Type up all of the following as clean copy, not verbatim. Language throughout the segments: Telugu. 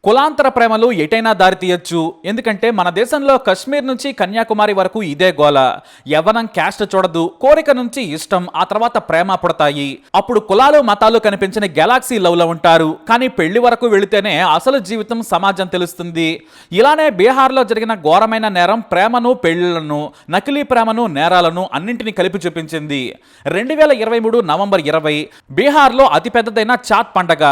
కులాంతర ప్రేమలు ఎటైనా దారితీయొచ్చు. ఎందుకంటే మన దేశంలో కశ్మీర్ నుంచి కన్యాకుమారి వరకు ఇదే గోల. యవ్వనం క్యాస్ట్ చూడదు, కోరిక నుంచి ఇష్టం, ఆ తర్వాత ప్రేమ పుడతాయి. అప్పుడు కులాలు మతాలు కనిపించిన గెలాక్సీ లవ్ లో ఉంటారు. కానీ పెళ్లి వరకు వెళితేనే అసలు జీవితం సమాజం తెలుస్తుంది. ఇలానే బీహార్లో జరిగిన ఘోరమైన నేరం ప్రేమను, పెళ్లిళ్లను, నకిలీ ప్రేమను, నేరాలను అన్నింటినీ కలిపి చూపించింది. 2023 నవంబర్ 20 బీహార్లో అతిపెద్దదైన చాత్ పండగ.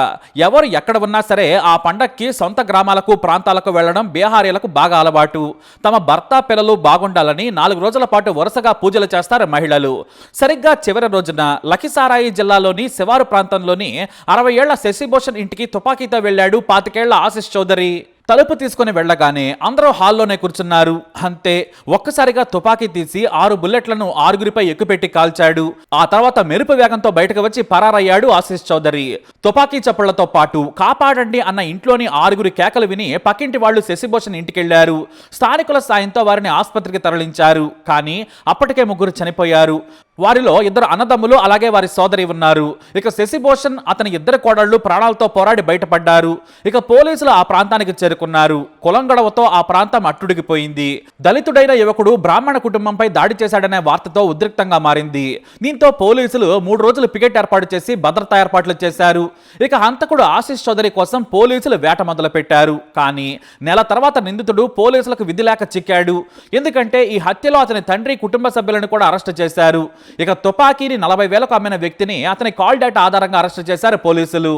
ఎవరు ఎక్కడ ఉన్నా సరే ఆ పండగకి సొంత గ్రామాలకు, ప్రాంతాలకు వెళ్లడం బీహారీలకు బాగా అలవాటు. తమ భర్త, పిల్లలు బాగుండాలని 4 రోజుల పాటు వరుసగా పూజలు చేస్తారు మహిళలు. సరిగ్గా చివరి రోజున లఖిసారాయి జిల్లాలోని శివారు ప్రాంతంలోని 60 ఏళ్ల శశిభూషణ్ ఇంటికి తుపాకీతో వెళ్లాడు 25 ఏళ్ల ఆశిష్ చౌదరి. తలుపు తీసుకుని వెళ్ళగానే అందరూ హాల్లోనే కూర్చున్నారు. అంతే, ఒక్కసారిగా తుపాకీ తీసి 6 బుల్లెట్లను 6గురిపై ఎక్కుపెట్టి కాల్చాడు. ఆ తర్వాత మెరుపు వేగంతో బయటకు వచ్చి పరారయ్యాడు ఆశిష్ చౌదరి. తుపాకీ చప్పుళ్లతో పాటు కాపాడండి అన్న ఇంట్లోని 6గురి కేకలు విని పక్కింటి వాళ్లు శశిభూషణ్ ఇంటికెళ్లారు. స్థానికుల సాయంతో వారిని ఆసుపత్రికి తరలించారు. కానీ అప్పటికే 3 చనిపోయారు. వారిలో 2 అన్నదమ్ములు, అలాగే వారి సోదరి ఉన్నారు. ఇక శశిభూషణ్, అతని 2 కోడళ్లు ప్రాణాలతో పోరాడి బయటపడ్డారు. ఇక పోలీసులు ఆ ప్రాంతానికి చేరుకున్నారు. కులం గొడవతో ఆ ప్రాంతం అట్టుడిగిపోయింది. దళితుడైన యువకుడు బ్రాహ్మణ కుటుంబంపై దాడి చేశాడనే వార్తతో ఉద్రిక్తంగా మారింది. దీంతో పోలీసులు 3 రోజులు పికెట్ ఏర్పాటు చేసి భద్రతా ఏర్పాట్లు చేశారు. ఇక హంతకుడు ఆశిష్ చౌదరి కోసం పోలీసులు వేట మొదలు పెట్టారు. కానీ నెల తర్వాత నిందితుడు పోలీసులకు విధి లేక చిక్కాడు. ఎందుకంటే ఈ హత్యలో అతని తండ్రి, కుటుంబ సభ్యులను కూడా అరెస్టు చేశారు. ఇక తుపాకీని 40,000కు అమ్మిన వ్యక్తిని అతని కాల్ డేటా ఆధారంగా అరెస్టు చేశారు పోలీసులు.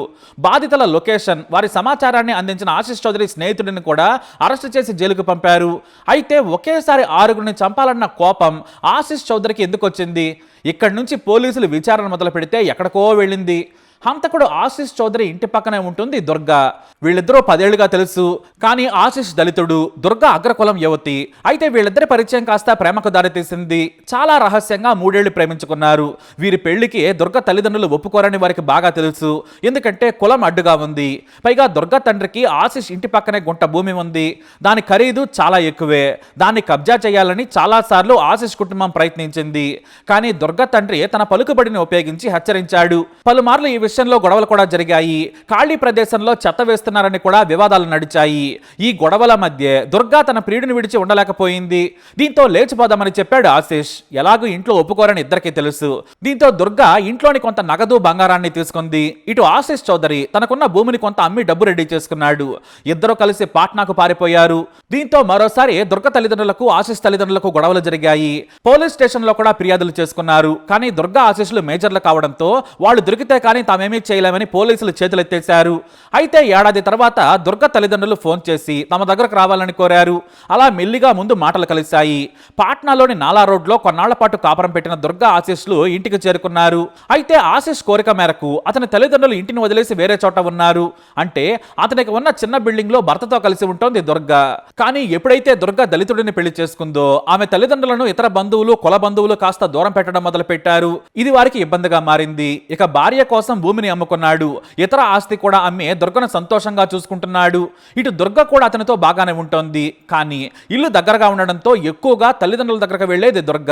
బాధితుల లొకేషన్, వారి సమాచారాన్ని అందించిన ఆశిష్ చౌదరి స్నేహితుడిని కూడా అరెస్టు చేసి జైలుకు పంపారు. అయితే ఒకేసారి 6గురిని చంపాలన్న కోపం ఆశిష్ చౌదరికి ఎందుకు వచ్చింది? ఇక్కడి నుంచి పోలీసులు విచారణ మొదలు పెడితే ఎక్కడికో వెళ్ళింది. హంతకుడు ఆశిష్ చౌదరి ఇంటి పక్కనే ఉంటుంది దుర్గా. వీళ్ళిద్దరూ 10 ఏళ్లుగా తెలుసు. కానీ ఆశిష్ దళితుడు, దుర్గా అగ్రకులం యువతి. అయితే వీళ్ళిద్దరి పరిచయం కాస్త ప్రేమకు దారితీసింది. చాలా రహస్యంగా 3 ఏళ్లు ప్రేమించుకున్నారు. వీరి పెళ్లికి దుర్గా తల్లిదండ్రులు ఒప్పుకోరని వారికి బాగా తెలుసు. ఎందుకంటే కులం అడ్డుగా ఉంది. పైగా దుర్గా తండ్రికి ఆశిష్ ఇంటి పక్కనే గుంట భూమి ఉంది. దాని ఖరీదు చాలా ఎక్కువే. దాన్ని కబ్జా చేయాలని చాలాసార్లు ఆశిష్ కుటుంబం ప్రయత్నించింది. కానీ దుర్గా తండ్రి తన పలుకుబడిని ఉపయోగించి హెచ్చరించాడు. పలుమార్లు ఈ విషయంలో గొడవలు కూడా జరిగాయి. ఖాళీ ప్రదేశంలో చెత్త వేస్తున్నారని కూడా వివాదాలు నడిచాయి. ఈ గొడవల మధ్య దుర్గా తన ప్రియుడిని విడిచి ఉండలేకపోయింది. దీంతో లేచిపోదామని చెప్పాడు ఆశిష్. ఎలాగూ ఇంట్లో ఒప్పుకోరని ఇద్దరికీ తెలుసు. దీంతో దుర్గా ఇంట్లోని కొంత నగదు, బంగారాన్ని తీసుకుంది. ఇటు ఆశిష్ చౌదరి తనకున్న భూమిని కొంత అమ్మి డబ్బు రెడీ చేసుకున్నాడు. ఇద్దరు కలిసి పాట్నాకు పారిపోయారు. దీంతో మరోసారి దుర్గా తల్లిదండ్రులకు, ఆశిష్ తల్లిదండ్రులకు గొడవలు జరిగాయి. పోలీస్ స్టేషన్ లో కూడా ఫిర్యాదులు చేసుకున్నారు. కానీ దుర్గా, ఆశిష్లు మేజర్లు కావడంతో వాళ్ళు దొరికితే కానీ తామేమీ చేయలేమని పోలీసులు చేతులెత్తేశారు. అయితే ఏడాది తర్వాత దుర్గా తల్లిదండ్రులు ఫోన్ చేసి తమ దగ్గరకు రావాలని కోరారు. అలా మెల్లిగా ముందు మాటలు కలిశాయి. పాట్నాలోని నాలా రోడ్లో కొన్నాళ్ల పాటు కాపురం పెట్టిన దుర్గా, ఆశిష్లు ఇంటికి చేరుకున్నారు. అయితే ఆశిష్ కోరిక మేరకు అతని తల్లిదండ్రులు ఇంటిని వదిలేసి వేరే చోట ఉన్నారు. అంటే అతనికి ఉన్న చిన్న బిల్డింగ్ లో భర్తతో కలిసి ఉంటోంది దుర్గా. కానీ ఎప్పుడైతే దుర్గా దళితుడిని పెళ్లి చేసుకుందో ఆమె తల్లిదండ్రులను ఇతర బంధువులు, కుల బంధువులు కాస్త దూరం పెట్టడం మొదలు పెట్టారు. ఇది వారికి ఇబ్బందిగా మారింది. ఇక భార్య కోసం భూమిని అమ్ముకున్నాడు. ఇతర ఆస్తి కూడా అమ్మి దుర్గను సంతోషంగా చూసుకుంటున్నాడు. ఇటు దుర్గ కూడా అతనితో బాగానే ఉంటుంది. కానీ ఇల్లు దగ్గరగా ఉండడంతో ఎక్కువగా తల్లిదండ్రుల దగ్గరకు వెళ్లేది దుర్గ.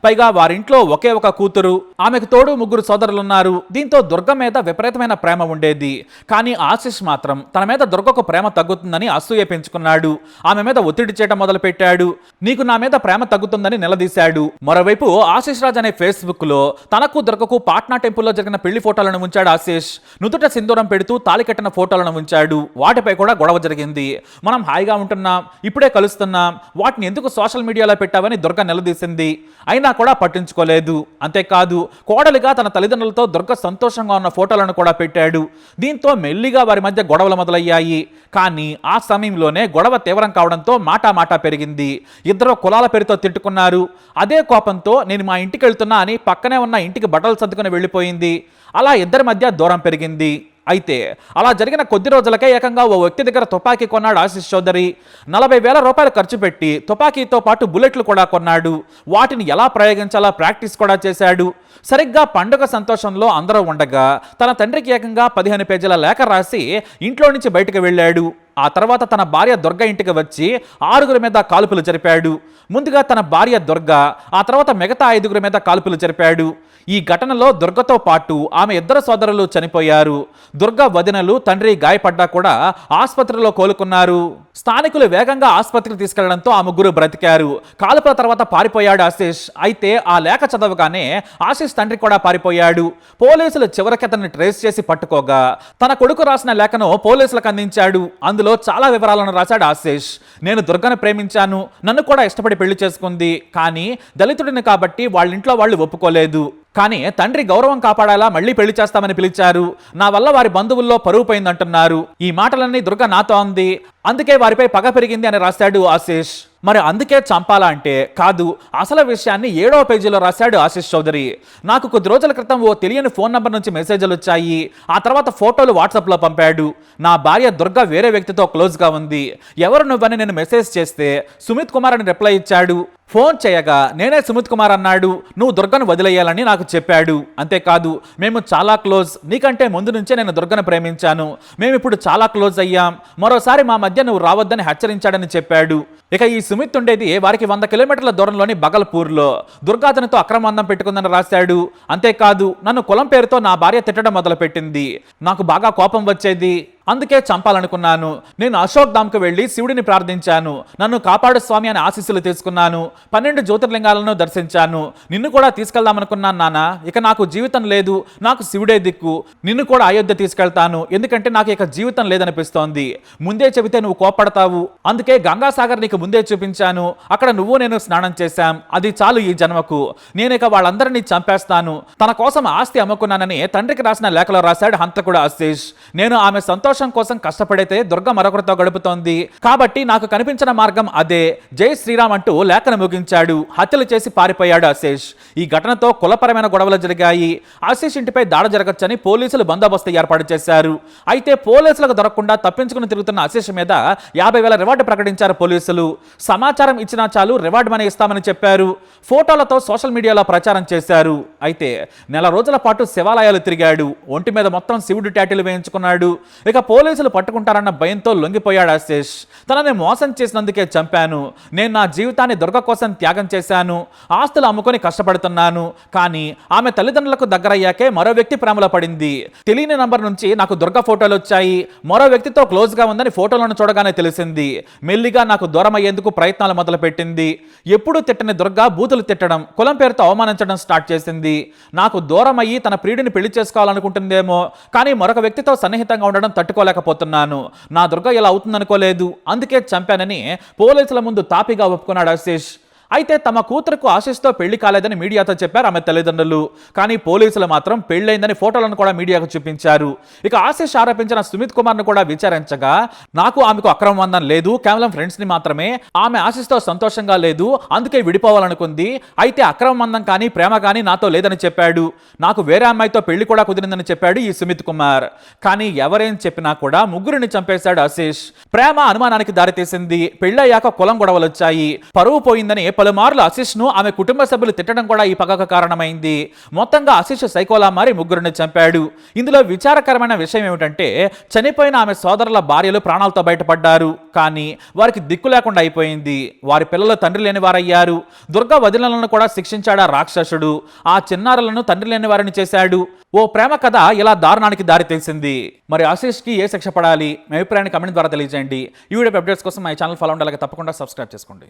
పైగా వారింట్లో ఒకే ఒక కూతురు, ఆమెకు తోడు 3 సోదరులున్నారు. దీంతో దుర్గ మీద విపరీతమైన ప్రేమ ఉండేది. కానీ ఆశిష్ మాత్రం తన మీద దుర్గకు ప్రేమ తగ్గుతుందని అసూయ పెంచుకున్నాడు. ఆమె మీద ఒత్తిడి చేయడం మొదలు పెట్టాడు. నీకు నా మీద ప్రేమ తగ్గుతుందని నిలదీశాడు. మరోవైపు ఆశిష్ రాజ్ అనే ఫేస్బుక్ లో తనకు దుర్గకు పాట్నా టెంపుల్లో జరిగిన పెళ్లి ఫోటోలను ఉంచాడు ఆశిష్. నుదుట సింధూరం పెడుతూ తాలి కట్టిన ఫోటోలను ఉంచాడు. వాటిపై కూడా గొడవ జరిగింది. మనం హాయిగా ఉంటున్నాం, ఇప్పుడే కలుస్తున్నాం, వాటిని ఎందుకు సోషల్ మీడియాలో పెట్టావని దుర్గ నిలదీసింది. అయినా కూడా పట్టించుకోలేదు. అంతేకాదు, కోడలిగా తన తల్లిదండ్రులతో దుర్గ సంతోషంగా ఉన్న ఫోటోలను కూడా పెట్టాడు. దీంతో మెల్లిగా వారి మధ్య గొడవలు మొదలయ్యాయి. కానీ ఆ సమయంలోనే గొడవ తీవ్రం కావడంతో మాటా పెరిగింది. ఇద్దరు కులాల పేరుతో తిట్టుకున్నారు. అదే కోపంతో నేను మా ఇంటికి వెళ్తున్నా అని పక్కనే ఉన్న ఇంటికి బట్టలు సర్దుకుని వెళ్ళిపోయింది. అలా ఇద్దరి మధ్య దూరం పెరిగింది. అయితే అలా జరిగిన కొద్ది రోజులకే ఏకంగా ఓ వ్యక్తి దగ్గర తుపాకీ కొన్నాడు ఆశిష్ చౌదరి. 40,000 రూపాయలు ఖర్చు పెట్టి తుపాకీతో పాటు బుల్లెట్లు కూడా కొన్నాడు. వాటిని ఎలా ప్రయోగించాలో ప్రాక్టీస్ కూడా చేశాడు. సరిగ్గా పండుగ సంతోషంలో అందరూ ఉండగా తన తండ్రికి ఏకంగా 15 పేజీల లేఖ రాసి ఇంట్లో నుంచి బయటకు వెళ్ళాడు. ఆ తర్వాత తన భార్య దుర్గ ఇంటికి వచ్చి 6 మీద కాల్పులు జరిపాడు. ముందుగా తన భార్య దుర్గ, ఆ తర్వాత మిగతా 5 మీద కాల్పులు జరిపాడు. ఈ ఘటనలో దుర్గతో పాటు ఆమె 2 సోదరులు చనిపోయారు. దుర్గ వదినలు, తండ్రి గాయపడ్డా కూడా ఆసుపత్రిలో కోలుకున్నారు. స్థానికులు వేగంగా ఆసుపత్రికి తీసుకెళ్లడంతో ఆ ముగ్గురు బ్రతికారు. కాల్పుల తర్వాత పారిపోయాడు ఆశీష్. అయితే ఆ లేఖ చదవగానే ఆశీష్ తండ్రి కూడా పారిపోయాడు. పోలీసులు చివరికి అతన్ని ట్రేస్ చేసి పట్టుకోగా తన కొడుకు రాసిన లేఖను పోలీసులకు అందించాడు. అందులో చాలా వివరాలను రాశాడు ఆశీష్. నేను దుర్గను ప్రేమించాను, నన్ను కూడా ఇష్టపడి పెళ్లి చేసుకుంది, కానీ దళితుడిని కాబట్టి వాళ్ళ ఇంట్లో వాళ్ళు ఒప్పుకోలేదు. కానీ తండ్రి గౌరవం కాపాడాలా మళ్ళీ పెళ్లి చేస్తామని పిలిచారు. నా వల్ల వారి బంధువుల్లో పరువు పోయిందంటున్నారు. ఈ మాటలన్నీ దుర్గ నాతో అంది, అందుకే వారిపై పగ పెరిగింది అని రాశాడు ఆశీష్. మరి అందుకే చంపాలా అంటే కాదు, అసలు విషయాన్ని 7వ పేజీలో రాశాడు ఆశీష్ చౌదరి. నాకు కొద్ది రోజుల క్రితం ఓ తెలియని ఫోన్ నంబర్ నుంచి మెసేజ్లు వచ్చాయి. ఆ తర్వాత ఫోటోలు వాట్సాప్లో పంపాడు. నా భార్య దుర్గ వేరే వ్యక్తితో క్లోజ్గా ఉంది, ఎవరు నువ్వని నేను మెసేజ్ చేస్తే సుమిత్ కుమార్ అని రిప్లై ఇచ్చాడు. ఫోన్ చేయగా నేనే సుమిత్ కుమార్ అన్నాడు. నువ్వు దుర్గను వదిలేయాలని నాకు చెప్పాడు. అంతేకాదు, మేము చాలా క్లోజ్, నీకంటే ముందు నుంచే నేను దుర్గను ప్రేమించాను, మేమిప్పుడు చాలా క్లోజ్ అయ్యాం, మరోసారి మా మధ్య నువ్వు రావద్దని హెచ్చరించాడని చెప్పాడు. ఇక ఈ సుమిత్ ఉండేది వారికి 100 కిలోమీటర్ల దూరంలోని బగల్పూర్లో. దుర్గా అతనితో అక్రమందం పెట్టుకుందని రాశాడు. అంతేకాదు, నన్ను కులం పేరుతో నా భార్య తిట్టడం మొదలుపెట్టింది. నాకు బాగా కోపం వచ్చేది, అందుకే చంపాలనుకున్నాను. నేను అశోక్ ధామ్కు వెళ్ళి శివుడిని ప్రార్థించాను, నన్ను కాపాడు స్వామి అని ఆశీస్సులు తీసుకున్నాను, 12 జ్యోతిర్లింగాలను దర్శించాను. నిన్ను కూడా తీసుకెళ్దామనుకున్నాను నాన్న. ఇక నాకు జీవితం లేదు, నాకు శివుడే దిక్కు. నిన్ను కూడా అయోధ్య తీసుకెళ్తాను, ఎందుకంటే నాకు ఇక జీవితం లేదనిపిస్తోంది. ముందే చెబితే నువ్వు కోపడతావు, అందుకే గంగాసాగర్ నీకు ముందే చూపించాను. అక్కడ నువ్వు నేను స్నానం చేశాం, అది చాలు ఈ జన్మకు. నేను ఇక వాళ్ళందరినీ చంపేస్తాను. తన కోసం ఆస్తి అమ్ముకున్నానని తండ్రికి రాసిన లేఖలో రాశాడు హంతకుడు ఆశీష్. నేను ఆమె సంతోషం కోసం కష్టపడితే దుర్గ మరొకరితో గడుపుతోంది, కాబట్టి నాకు కనిపించిన మార్గం అదే. జై శ్రీరామ్ అంటూ లేఖను ముగించాడు. హత్యలు చేసి పారిపోయాడు ఆశీష్. ఈ ఘటనతో కులపరమైన గొడవలు జరిగాయి. ఆశీష్ ఇంటిపై దాడి జరగచ్చని పోలీసులు బందోబస్తు ఏర్పాటు చేశారు. అయితే పోలీసులకు దొరకకుండా తప్పించుకుని తిరుగుతున్న ఆశీష్ మీద 50,000 రివార్డు ప్రకటించారు పోలీసులు. సమాచారం ఇచ్చినా చాలు రివార్డు మనీ ఇస్తామని చెప్పారు. ఫోటోలతో సోషల్ మీడియాలో ప్రచారం చేశారు. అయితే నెల రోజుల పాటు శివాలయాలు తిరిగాడు. ఒంటి మీద మొత్తం శివుడు టాటూలు వేయించుకున్నాడు. ఇక పోలీసులు పట్టుకుంటారన్న భయంతో లొంగిపోయాడు ఆశీష్. తనని మోసం చేసినందుకే చంపాను, నేను నా జీవితాన్ని దుర్గ కోసం త్యాగం చేశాను, ఆస్తులు అమ్ముకొని కష్టపడుతున్నాను, కానీ ఆమె తల్లిదండ్రులకు దగ్గరయ్యాకే మరో వ్యక్తి ప్రేమలో పడింది. తెలియని నంబర్ నుంచి నాకు దుర్గ ఫోటోలు వచ్చాయి. మరో వ్యక్తితో క్లోజ్గా ఉందని ఫోటోలను చూడగానే తెలిసింది. మెల్లిగా నాకు దూరం అయ్యేందుకు ప్రయత్నాలు మొదలుపెట్టింది. ఎప్పుడూ తిట్టని దుర్గ బూతులు తిట్టడం, కులం పేరుతో అవమానించడం స్టార్ట్ చేసింది. నాకు దూరం అయ్యి తన ప్రియుడిని పెళ్లి చేసుకోవాలనుకుంటుందేమో, కానీ మరొక వ్యక్తితో సన్నిహితంగా ఉండడం తట్టుకోలేకపోతున్నాను. నా దుర్గ ఇలా అవుతుందనుకోలేదు, అందుకే చంపానని పోలీసుల ముందు తాపిగా ఒప్పుకున్నాడు ఆశీష్. అయితే తమ కూతురుకు ఆశీష్తో పెళ్లి కాలేదని మీడియాతో చెప్పారు ఆమె తల్లిదండ్రులు. కానీ పోలీసులు మాత్రం పెళ్లైందని ఫోటోలను కూడా మీడియాకు చూపించారు. ఇక ఆశీష్ ఆరోపించిన సుమిత్ కుమార్ను కూడా విచారించగా నాకు ఆమెకు అక్రమ బంధం లేదు, కేవలం ఫ్రెండ్స్ని మాత్రమే, ఆమె ఆశీష్తో సంతోషంగా లేదు, అందుకే విడిపోవాలనుకుంది. అయితే అక్రమ బంధం కానీ ప్రేమ కానీ నాతో లేదని చెప్పాడు. నాకు వేరే అమ్మాయితో పెళ్లి కూడా కుదిరిందని చెప్పాడు ఈ సుమిత్ కుమార్. కానీ ఎవరేం చెప్పినా కూడా ముగ్గురిని చంపేశాడు ఆశీష్. ప్రేమ అనుమానానికి దారితీసింది. పెళ్లయ్యాక కులం గొడవలు వచ్చాయి. పరువు పోయిందని పలుమార్లు ఆశీష్ ను ఆమె కుటుంబ సభ్యులు తిట్టడం కూడా ఈ పగకు కారణమైంది. మొత్తంగా ఆశీష్ సైకోలా మారి ముగ్గురిని చంపాడు. ఇందులో విచారకరమైన విషయం ఏమిటంటే చనిపోయిన ఆమె సోదరుల భార్యలు ప్రాణాలతో బయటపడ్డారు, కానీ వారికి దిక్కు లేకుండా అయిపోయింది. వారి పిల్లలు తండ్రి లేని వారయ్యారు. దుర్గా వదినలను కూడా శిక్షించాడు ఆ రాక్షసుడు. ఆ చిన్నారులను తండ్రి లేని వారిని చేశాడు. ఓ ప్రేమ కథ ఇలా దారుణానికి దారి తెలిసింది. మరి ఆశీష్కి ఏ శిక్ష పడాలి? మీ అభిప్రాయాన్ని కమెంట్ ద్వారా తెలియజేయండి. ఈ వీడియో అప్డేట్స్ కోసం మా ఛానల్ ఫాలో ఉండాలి, తప్పకుండా సబ్స్క్రైబ్ చేసుకోండి.